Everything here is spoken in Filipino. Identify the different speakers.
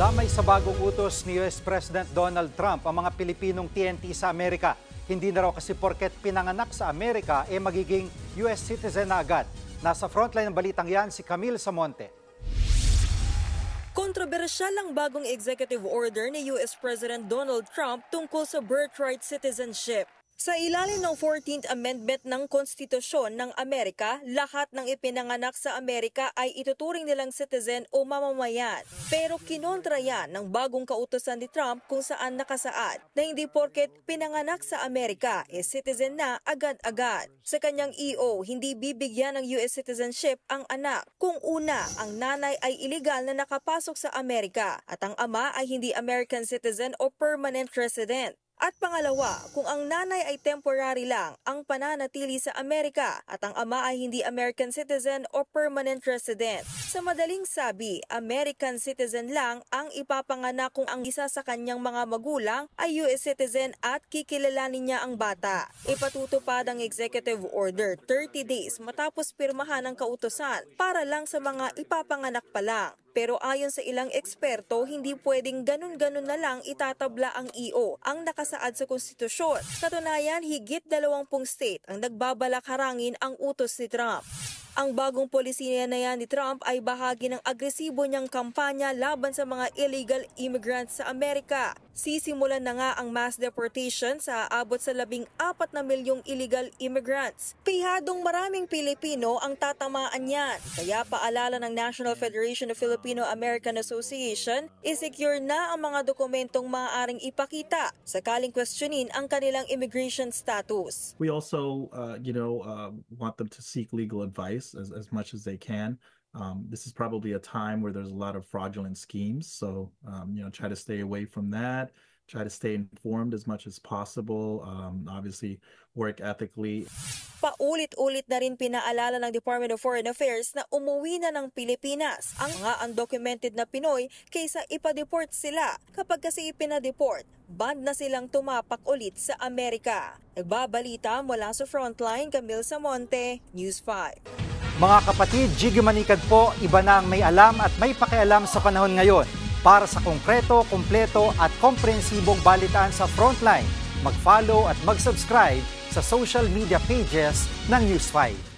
Speaker 1: Damay sa bagong utos ni US President Donald Trump ang mga Pilipinong TNT sa Amerika. Hindi na raw kasi porket pinanganak sa Amerika magiging US citizen na agad. Nasa frontline ng balitang yan si Camille Samonte.
Speaker 2: Kontrobersyal ang bagong executive order ni US President Donald Trump tungkol sa birthright citizenship. Sa ilalim ng 14th Amendment ng Konstitusyon ng Amerika, lahat ng ipinanganak sa Amerika ay ituturing nilang citizen o mamamayan. Pero kinontra yan ng bagong kautusan ni Trump kung saan nakasaad na hindi porket pinanganak sa Amerika citizen na agad-agad. Sa kanyang EO, hindi bibigyan ng US citizenship ang anak kung una, ang nanay ay iligal na nakapasok sa Amerika at ang ama ay hindi American citizen o permanent resident. At pangalawa, kung ang nanay ay temporary lang ang pananatili sa Amerika at ang ama ay hindi American citizen o permanent resident. Sa madaling sabi, American citizen lang ang ipapanganak kung ang isa sa kanyang mga magulang ay US citizen at kikilalanin niya ang bata. Ipatutupad ang executive order 30 days matapos pirmahan ng kautusan para lang sa mga ipapanganak pa lang. Pero ayon sa ilang eksperto, hindi pwedeng ganun-ganun na lang itatabla ang EO ang nakasaad sa konstitusyon. Katunayan, higit 20 state ang nagbabalak harangin ang utos ni Trump. Ang bagong polisiya na yan ni Trump ay bahagi ng agresibo niyang kampanya laban sa mga illegal immigrants sa Amerika. Sisimulan na nga ang mass deportation sa aabot sa 14 na milyong illegal immigrants. Pihadong maraming Pilipino ang tatamaan yan. Kaya paalala ng National Federation of Filipino-American Association, isecure na ang mga dokumentong maaaring ipakita sakaling questionin ang kanilang immigration status.
Speaker 3: We also, want them to seek legal advice as much as they can. This is probably a time where there's a lot of fraudulent schemes. So, try to stay away from that. Try to stay informed as much as possible. Obviously, work ethically.
Speaker 2: Paulit-ulit na rin pinaalala ng Department of Foreign Affairs na umuwi na ng Pilipinas ang mga undocumented na Pinoy kaysa ipa-deport sila. Kapag kasi ipina-deport, banned na silang tumapak ulit sa Amerika. Nagbabalita mula sa Frontline, Camille Samonte, News 5.
Speaker 1: Mga kapatid, Jiggy Manikad po, iba na ang may alam at may pakialam sa panahon ngayon. Para sa konkreto, kumpleto at komprehensibong balitaan sa Frontline, mag-follow at mag-subscribe sa social media pages ng News 5.